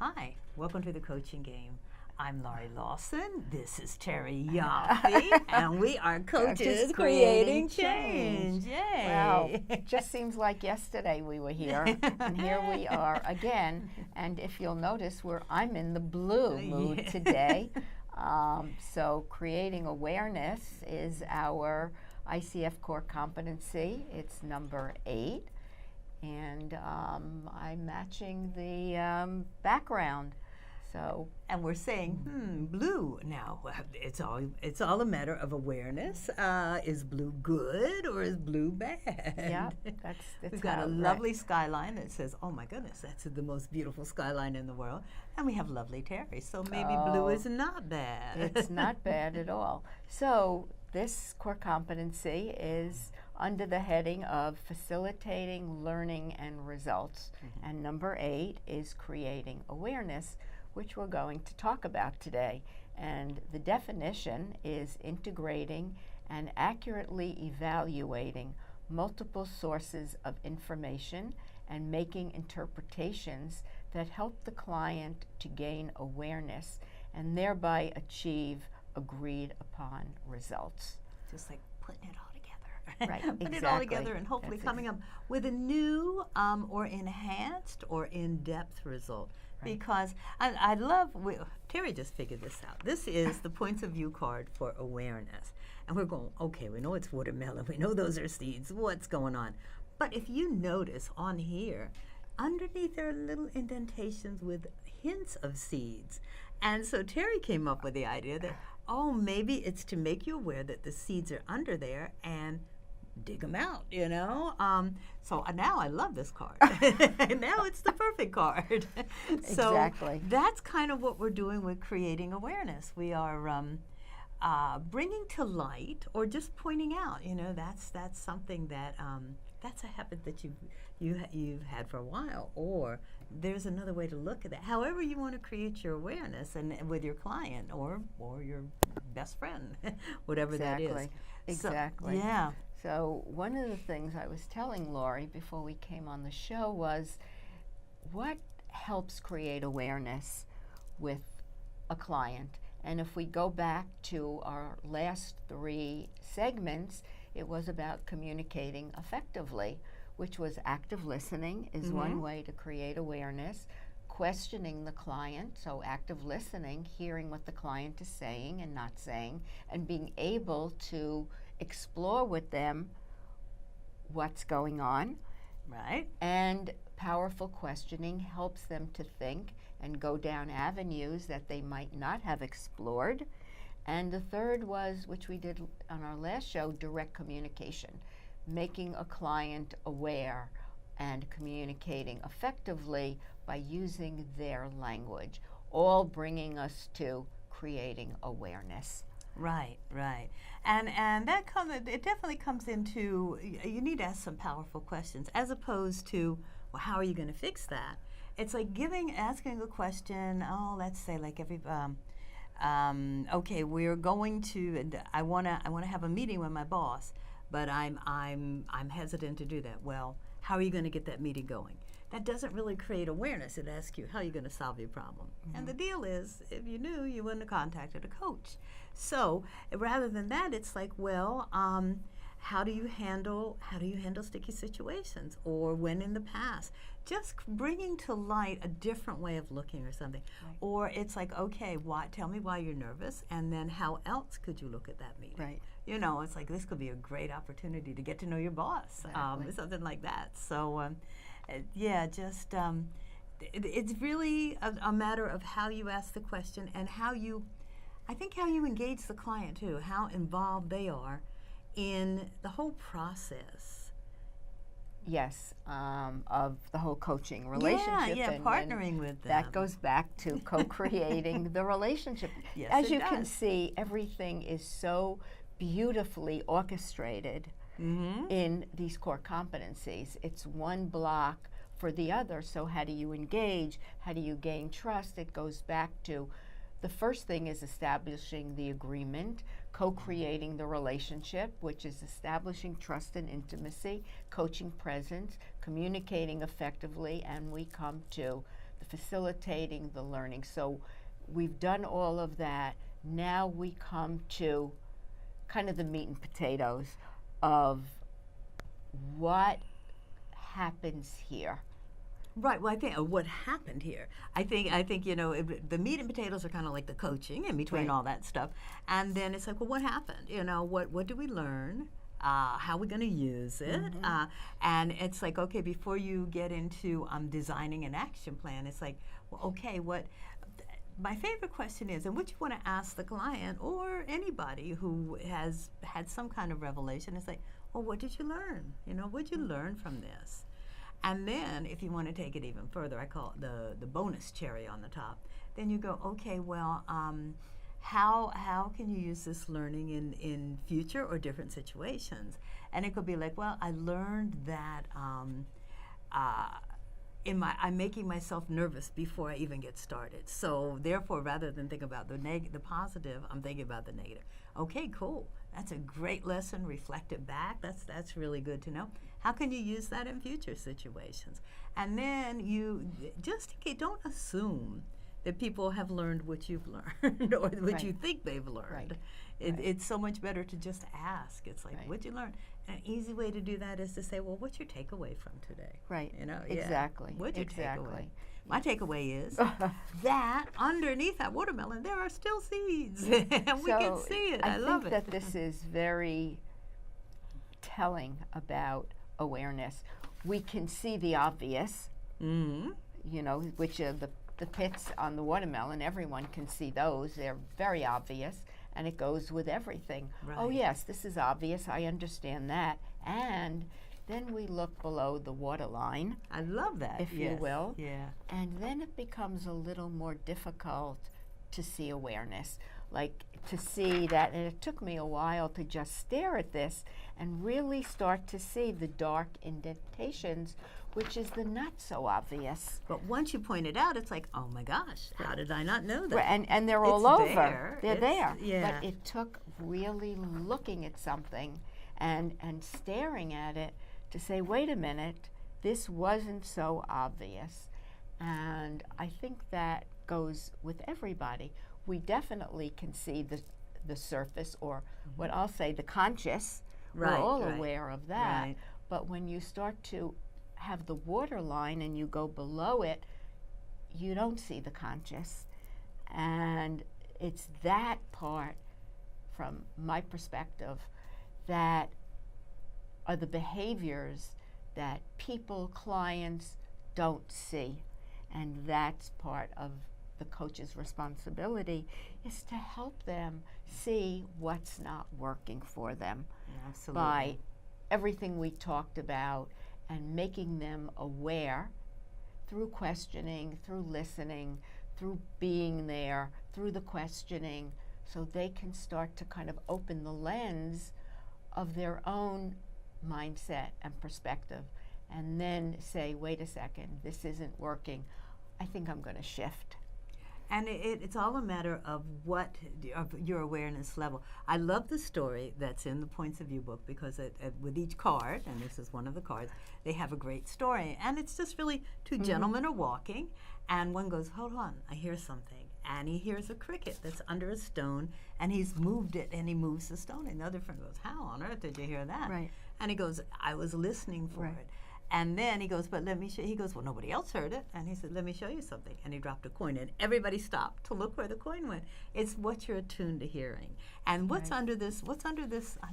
Hi, welcome to the Coaching Game. I'm Laurie Lawson. This is Terry Yoffe, and we are coaches creating change. Yay! Wow, it just seems like yesterday we were here, and here we are again. And if you'll notice, I'm in the blue mood today. So creating awareness is our ICF core competency. It's number 8. And I'm matching the background. So, and we're saying, blue. Now, it's all a matter of awareness. Is blue good or is blue bad? Yeah, that's We've got a lovely skyline that says, "Oh my goodness, that's the most beautiful skyline in the world," and we have lovely Terry. So maybe blue is not bad. It's not bad at all. So this core competency is under the heading of facilitating learning and results, and number 8 is creating awareness, which we're going to talk about today. And the definition is integrating and accurately evaluating multiple sources of information and making interpretations that help the client to gain awareness and thereby achieve agreed upon results. Just like putting it all together. Right, Putting it all together and hopefully coming up with a new or enhanced or in-depth result. Right. Because I love, Terry just figured this out. This is the points of view card for awareness. And we're going, okay, we know it's watermelon. We know those are seeds. What's going on? But if you notice on here, underneath there are little indentations with hints of seeds. And so Terry came up with the idea that, maybe it's to make you aware that the seeds are under there and dig them out, So now I love this card. Now it's the perfect card. So exactly. That's kind of what we're doing with creating awareness. We are bringing to light or just pointing out, that's something that that's a habit that you've had for a while, or there's another way to look at that. However you want to create your awareness and with your client or your best friend, whatever that is. Exactly. So, yeah. So one of the things I was telling Laurie before we came on the show was what helps create awareness with a client. And if we go back to our last 3 segments, it was about communicating effectively, which was active listening is one way to create awareness, questioning the client, so active listening, hearing what the client is saying and not saying, and being able to explore with them what's going on. Right. And powerful questioning helps them to think and go down avenues that they might not have explored. And the third was, which we did on our last show, direct communication, making a client aware and communicating effectively by using their language, all bringing us to creating awareness. Right. And that it definitely comes into, you need to ask some powerful questions as opposed to, well, how are you going to fix that? It's like asking a question, let's say like okay, we're going to, I want to have a meeting with my boss, but I'm hesitant to do that. Well, how are you going to get that meeting going? That doesn't really create awareness. It asks you, how are you going to solve your problem? And the deal is, if you knew, you wouldn't have contacted a coach. So rather than that, it's like, well, how do you handle sticky situations, or when in the past? Just bringing to light a different way of looking or something. Right. Or it's like, okay, tell me why you're nervous, and then how else could you look at that meeting? Right. It's like this could be a great opportunity to get to know your boss, something like that. So, it's really a matter of how you ask the question and how you engage the client too, how involved they are in the whole process. Yes, of the whole coaching relationship. Yeah, partnering with them. That goes back to co-creating the relationship. Yes, As you can see, everything is so beautifully orchestrated in these core competencies. It's one block for the other. So how do you engage? How do you gain trust? It goes back to the first thing is establishing the agreement, co-creating the relationship, which is establishing trust and intimacy, coaching presence, communicating effectively, and we come to facilitating the learning. So we've done all of that. Now we come to kind of the meat and potatoes of what happens here. Right. Well, I think what happened here. I think the meat and potatoes are kind of like the coaching in between all that stuff, and then it's like, well, what happened? What did we learn? How are we going to use it? And it's like, okay, before you get into designing an action plan, it's like, well, okay, what? My favorite question is, and what you want to ask the client or anybody who has had some kind of revelation, is like, well, what did you learn? What did you learn from this? And then if you want to take it even further, I call it the bonus cherry on the top. Then you go, okay, well, how can you use this learning in future or different situations? And it could be like, well, I learned that I'm making myself nervous before I even get started. So therefore, rather than think about the positive, I'm thinking about the negative. Okay, cool. That's a great lesson. Reflect it back. That's really good to know. How can you use that in future situations? And then you don't assume that people have learned what you've learned or what you think they've learned. It's so much better to just ask. It's like, what'd you learn? An easy way to do that is to say, well, what's your takeaway from today? Right. Exactly. What's your takeaway? My takeaway is that underneath that watermelon there are still seeds, and we can see it. I love it. I think that this is very telling about awareness. We can see the obvious, which are the pits on the watermelon. Everyone can see those. They're very obvious, and it goes with everything. Right. Oh, yes, this is obvious. I understand that. And then we look below the waterline. I love that. If you will. Yeah. And then it becomes a little more difficult to see awareness. Like to see that, and it took me a while to just stare at this and really start to see the dark indentations, which is the not so obvious. But once you point it out, it's like, oh my gosh, how did I not know that? Right, and they're all over. There. They're there. Yeah. But it took really looking at something and staring at it to say, wait a minute, this wasn't so obvious. And I think that goes with everybody. We definitely can see the surface, or what I'll say, the conscious. We're all aware of that. Right. But when you start to have the water line and you go below it, you don't see the conscious. And it's that part, from my perspective, that are the behaviors that people, clients, don't see. And that's part of the coach's responsibility, is to help them see what's not working for them. Absolutely. By everything we talked about, and making them aware through questioning, through listening, through being there, through the questioning, so they can start to kind of open the lens of their own mindset and perspective, and then say, wait a second, this isn't working. I think I'm going to shift. And it's all a matter of your awareness level. I love the story that's in the Points of View book, because with each card, and this is one of the cards, they have a great story. And it's just really two gentlemen are walking, and one goes, hold on, I hear something. And he hears a cricket that's under a stone, and he's moved it, and he moves the stone. And the other friend goes, how on earth did you hear that? Right. And he goes, I was listening for it. And then he goes, but let me show you. He goes, well, nobody else heard it. And he said, let me show you something. And he dropped a coin, and everybody stopped to look where the coin went. It's what you're attuned to hearing. And what's under this, I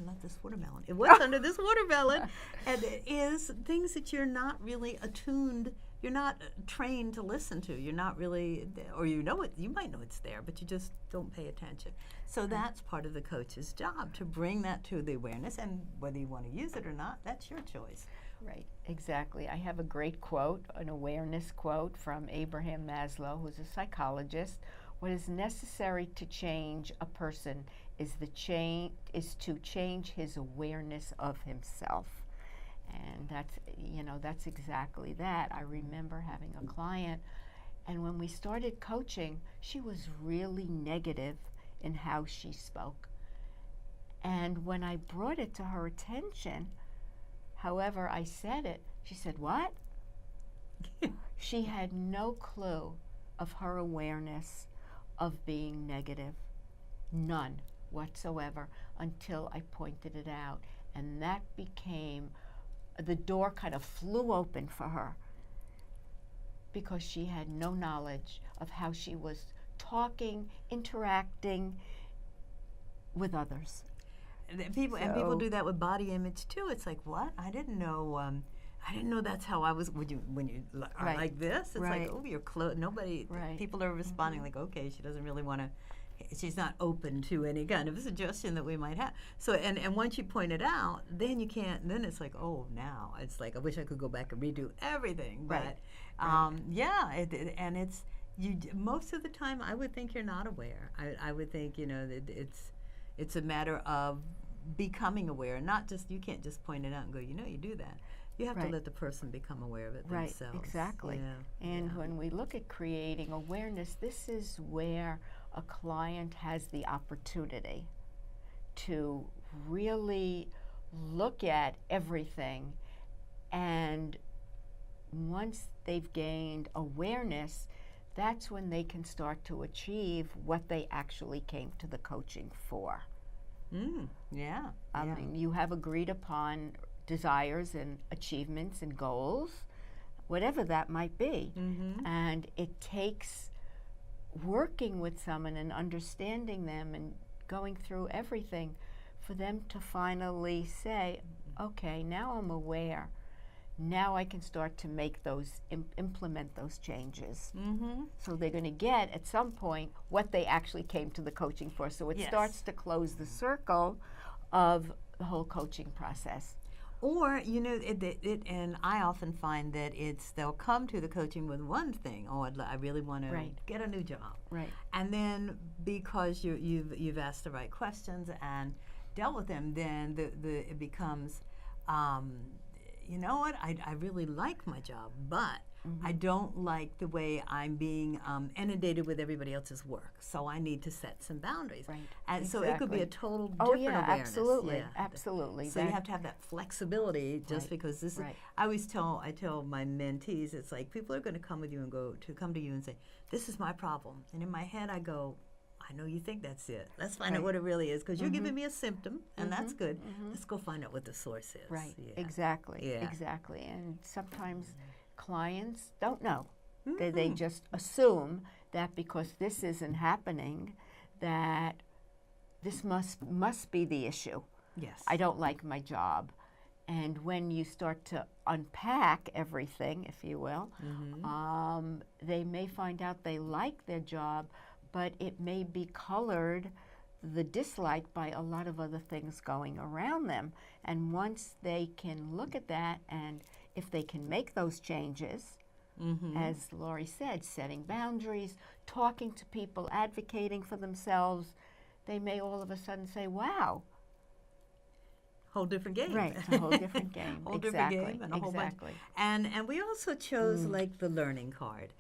love this watermelon. What's under this watermelon and it is things that you're not really attuned, you're not trained to listen to. You're not really, or you know it, you might know it's there, but you just don't pay attention. So that's part of the coach's job, to bring that to the awareness, and whether you want to use it or not, that's your choice. Right, exactly. I have a great quote, an awareness quote from Abraham Maslow, who's a psychologist. What is necessary to change a person is to change his awareness of himself. And that's exactly that. I remember having a client, and when we started coaching, she was really negative in how she spoke. And when I brought it to her attention, however I said it, she said, what? She had no clue of her awareness of being negative, none whatsoever, until I pointed it out. And that became, the door kind of flew open for her, because she had no knowledge of how she was talking, interacting with others. And people do that with body image too. It's like, what? I didn't know that's how I was. When you are Right. like this, it's Right. like, oh, you're close. Nobody. Right. People are responding like, okay, she doesn't really want to. She's not open to any kind of suggestion that we might have. So, and once you point it out, then you can't. Then it's like, oh, now it's like, I wish I could go back and redo everything. Right. But yeah, and it's most of the time, I would think you're not aware. I would think, that it's a matter of becoming aware, not just, you can't just point it out and go, you do that. You have to Right. let the person become aware of it Right, themselves. exactly. Yeah. And yeah. when we look at creating awareness, this is where a client has the opportunity to really look at everything, and once they've gained awareness, that's when they can start to achieve what they actually came to the coaching for. Yeah. I yeah. mean, you have agreed upon desires and achievements and goals, whatever that might be. Mm-hmm. And it takes working with someone and understanding them and going through everything for them to finally say, okay, now I'm aware. Now I can start to make those, implement those changes. Mm-hmm. So they're going to get, at some point, what they actually came to the coaching for. So it Yes. starts to close the circle of the whole coaching process. Or, and I often find that they'll come to the coaching with one thing. Oh, I really want to Right. get a new job. Right. And then because you've asked the right questions and dealt with them, then it becomes, you know what, I really like my job, but I don't like the way I'm being inundated with everybody else's work. So I need to set some boundaries. Right. And so it could be a Exactly. total Oh, different yeah, awareness. absolutely. Yeah. Absolutely. So you have to have that flexibility, just Right, because this is. right. I tell my mentees, it's like people are going to come to you and say, "This is my problem," and in my head I go, "I know you think that's it. Let's find out Right. what it really is, because you're giving me a symptom, and that's good. Let's go find out what the source is." Right, Yeah. exactly, Yeah. exactly. And sometimes clients don't know. They just assume that because this isn't happening, that this must be the issue. Yes. I don't like my job. And when you start to unpack everything, if you will, they may find out they like their job, but it may be colored, the dislike, by a lot of other things going around them. And once they can look at that, and if they can make those changes, as Laurie said, setting boundaries, talking to people, advocating for themselves, they may all of a sudden say, wow. Whole different game. Right, it's a whole different game. Whole Exactly, different game and a whole bunch. exactly. And we also chose like the learning card,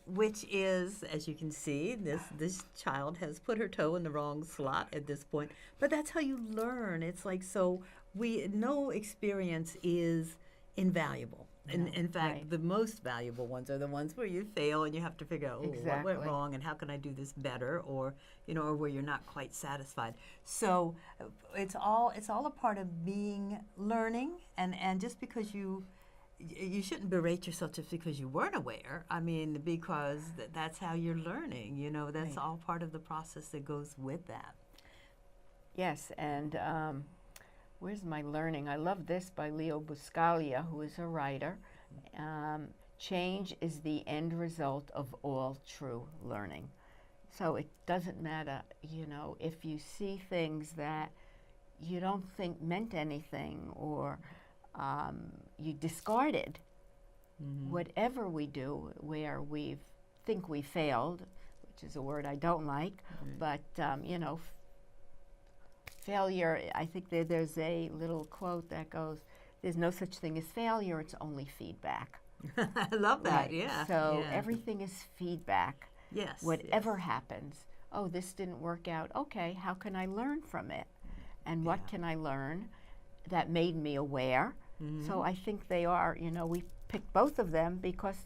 which is, as you can see, this child has put her toe in the wrong slot at this point. But that's how you learn. It's like, so no experience is invaluble. In fact, right. the most valuable ones are the ones where you fail and you have to figure out, what went Exactly. wrong and how can I do this better, or or where you're not quite satisfied. So it's all a part of learning, and just because you shouldn't berate yourself just because you weren't aware. I mean, because that's how you're learning. That's Right. all part of the process that goes with that. Yes, and where's my learning? I love this by Leo Buscaglia, who is a writer. Change is the end result of all true learning. So it doesn't matter, if you see things that you don't think meant anything, or you discarded. Whatever we do where we think we failed, which is a word I don't like, but failure, I think there's a little quote that goes, there's no such thing as failure, it's only feedback. I love that. Right. Yeah. So yeah. everything is feedback. Yes. Whatever yes. happens, oh, this didn't work out. Okay, how can I learn from it? And what can I learn that made me aware? So I think they are, we picked both of them because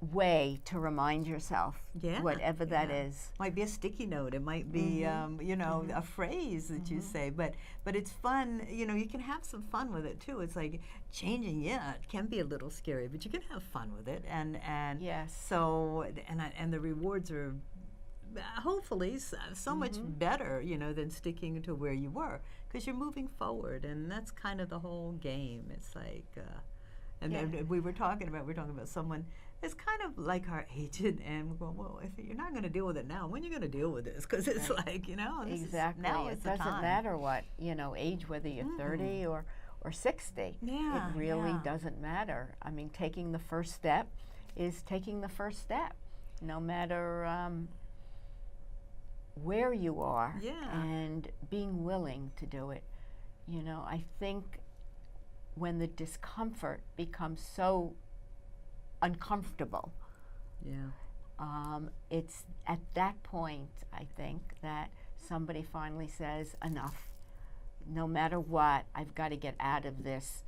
way to remind yourself, whatever that is. Might be a sticky note. It might be, a phrase that you say. But it's fun. You know, you can have some fun with it too. It's like changing. Yeah, it can be a little scary, but you can have fun with it. And yes. So and the rewards are hopefully so much better, than sticking to where you were, because you're moving forward, and that's kind of the whole game. It's like, and we were talking about someone. It's kind of like our agent, and we're going, well, if you're not going to deal with it now, when are you going to deal with this? Because it's like, exactly. Now it doesn't matter what, age, whether you're 30 or 60. Yeah, it really doesn't matter. I mean, taking the first step is taking the first step, no matter where you are, and being willing to do it. I think when the discomfort becomes so uncomfortable, it's at that point, I think, that somebody finally says, enough. No matter what, I've got to get out of this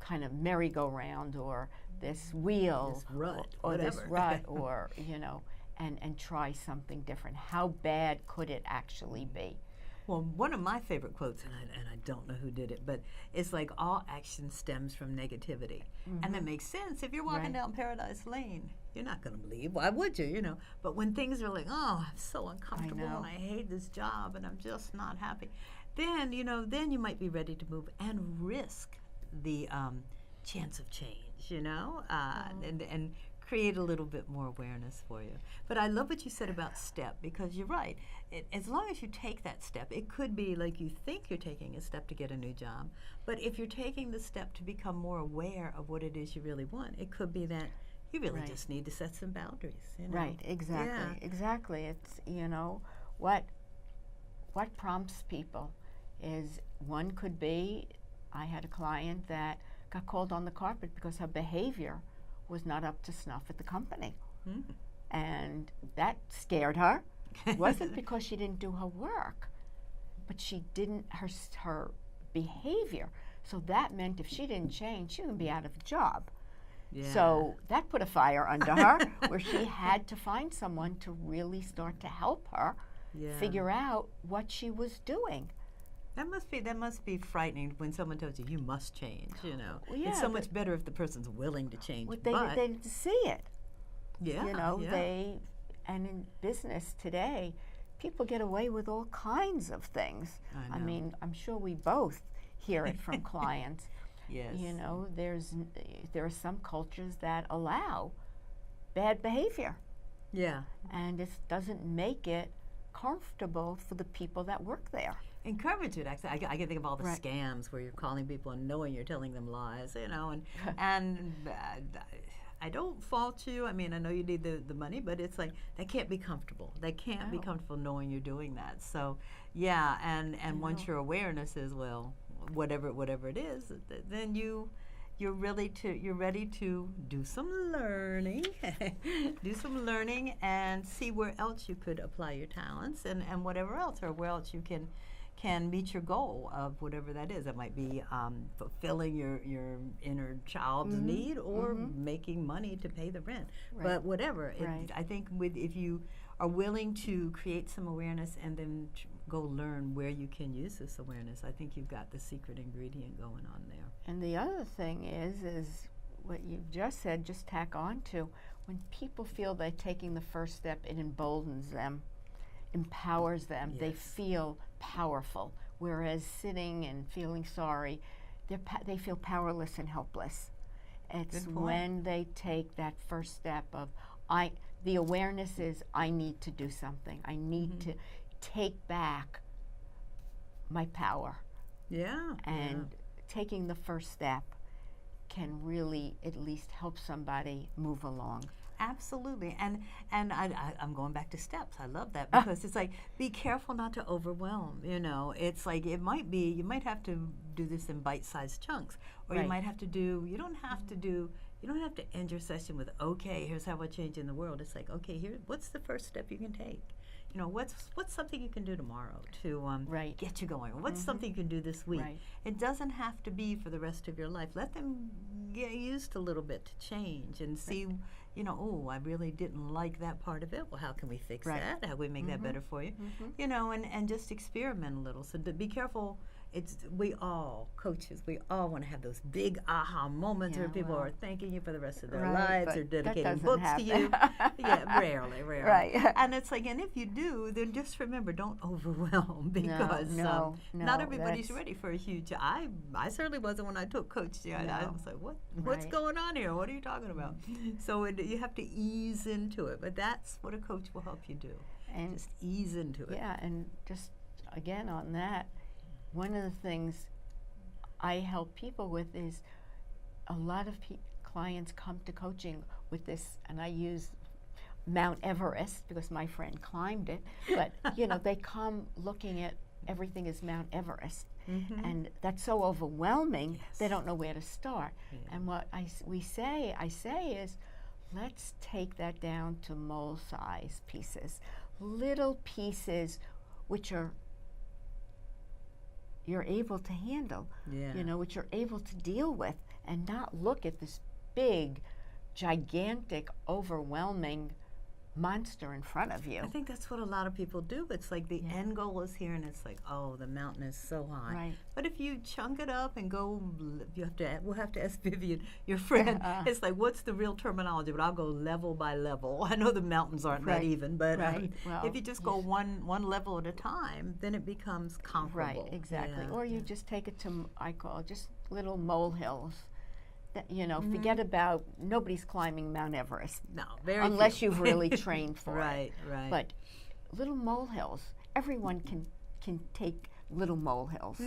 kind of merry-go-round or this wheel, this rut, or this rut, or and try something different. How bad could it actually be? Well, one of my favorite quotes, and I don't know who did it, but it's like all action stems from negativity. And that makes sense. If you're walking down Paradise Lane, you're not going to leave. Why would you, But when things are like, oh, I'm so uncomfortable and I hate this job and I'm just not happy, then, then you might be ready to move and risk the chance of change, and create a little bit more awareness for you. But I love what you said about step, because you're right. As long as you take that step, it could be like you think you're taking a step to get a new job, but if you're taking the step to become more aware of what it is you really want, it could be that you really just need to set some boundaries. Right, exactly, exactly. It's, what prompts people is, one could be, I had a client that got called on the carpet because her behavior was not up to snuff at the company. And that scared her. It wasn't because she didn't do her work, but she didn't, her behavior. So that meant if she didn't change, she would be out of a job. So that put a fire under her, where she had to find someone to really start to help her figure out what she was doing. That must be frightening when someone tells you must change. Well, it's so much better if the person's willing to change. They need to see it. Yeah, And in business today, people get away with all kinds of things. I mean, I'm sure we both hear it from clients. Yes. There are some cultures that allow bad behavior. Yeah. And it doesn't make it comfortable for the people that work there. Encourage it. Actually, I can think of all the scams where you're calling people and knowing you're telling them lies, and I don't fault you. I mean, I know you need the money, but it's like, they can't be comfortable. They can't be comfortable knowing you're doing that. So, and once your awareness is, well, whatever it is, then you're ready to do some learning, and see where else you could apply your talents and whatever else, or where else you can meet your goal of whatever that is. That might be fulfilling your inner child's need, or making money to pay the rent. But whatever, I think if you are willing to create some awareness and then go learn where you can use this awareness, I think you've got the secret ingredient going on there. And the other thing is what you just said, just tack on to, when people feel they're taking the first step, it emboldens them, empowers them. They feel powerful, whereas sitting and feeling sorry, they feel powerless and helpless. It's when they take that first step of, the awareness is, I need to do something. I need to take back my power. And taking the first step can really at least help somebody move along. Absolutely, and I'm going back to steps. I love that, because it's like, be careful not to overwhelm. It's like, you might have to do this in bite-sized chunks, or you might have to do. You don't have to end your session with, okay, here's how we're changing the world. It's like, okay, what's the first step you can take? what's something you can do tomorrow to Right. get you going? What's something you can do this week? Right. It doesn't have to be for the rest of your life. Let them get used a little bit to change and see, oh, I really didn't like that part of it. Well, how can we fix Right. that? How can we make that better for you? And just experiment a little. So be careful. We all, coaches, we all want to have those big aha moments where people are thanking you for the rest of their lives or dedicating books to you. Yeah, rarely. Right. And it's like, and if you do, then just remember, don't overwhelm because not everybody's ready for a huge. I certainly wasn't when I took Coach. I was like, what's going on here? What are you talking about? So you have to ease into it, but that's what a coach will help you do. And just ease into it. Yeah, and just again on that. One of the things I help people with is a lot of clients come to coaching with this, and I use Mount Everest because my friend climbed it, but they come looking at everything as Mount Everest, and that's so overwhelming, they don't know where to start. Yeah. And what I say is, let's take that down to mole-size pieces, little pieces which are you're able to handle, which you're able to deal with, and not look at this big, gigantic, overwhelming monster in front of you. I think that's what a lot of people do. It's like the end goal is here, and it's like, oh, the mountain is so high. Right. But if you chunk it up and go, we'll have to ask Vivian, your friend. It's like, what's the real terminology? But I'll go level by level. I know the mountains aren't that even, but if you just go one level at a time, then it becomes comparable. Right, exactly. Or you just take it to, I call it just little molehills. That, forget about, nobody's climbing Mount Everest. No, unless you've really trained for it. Right. But little molehills, everyone can take little molehills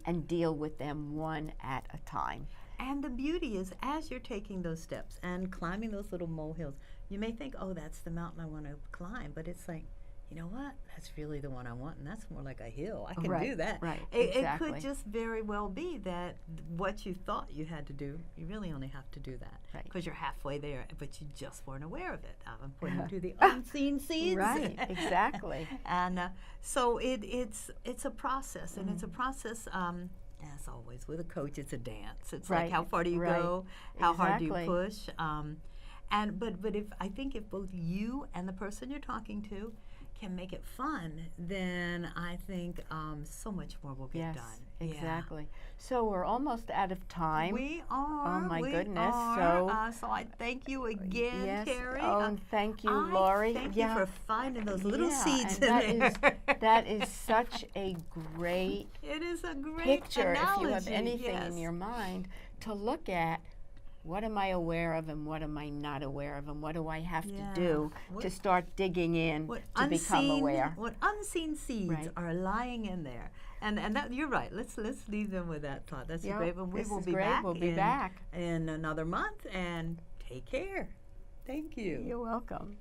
and deal with them one at a time. And the beauty is, as you're taking those steps and climbing those little molehills, you may think, oh, that's the mountain I want to climb, but it's like, you know what? That's really the one I want, and that's more like a hill. I can do that. Right, exactly. It could just very well be that what you thought you had to do, you really only have to do that because you're halfway there, but you just weren't aware of it. I'm pointing to the unseen seeds. Right, exactly. And so it's a process, and it's a process. As always with a coach, it's a dance. It's like how far do you go, how hard do you push, but if both you and the person you're talking to can make it fun, then I think so much more will get done. Exactly. So we're almost out of time. We are. Oh my goodness. So I thank you again, Terry. Oh, and thank you, Laurie. Thank you for finding those little seeds in there. That is such a great it is a great picture analogy, if you have anything in your mind to look at. What am I aware of and what am I not aware of, and what do I have to do to start digging in to become aware? What unseen seeds are lying in there. And that, you're right. Let's leave them with that thought. That's a great one. We will be back. We'll be back in another month, and take care. Thank you. You're welcome.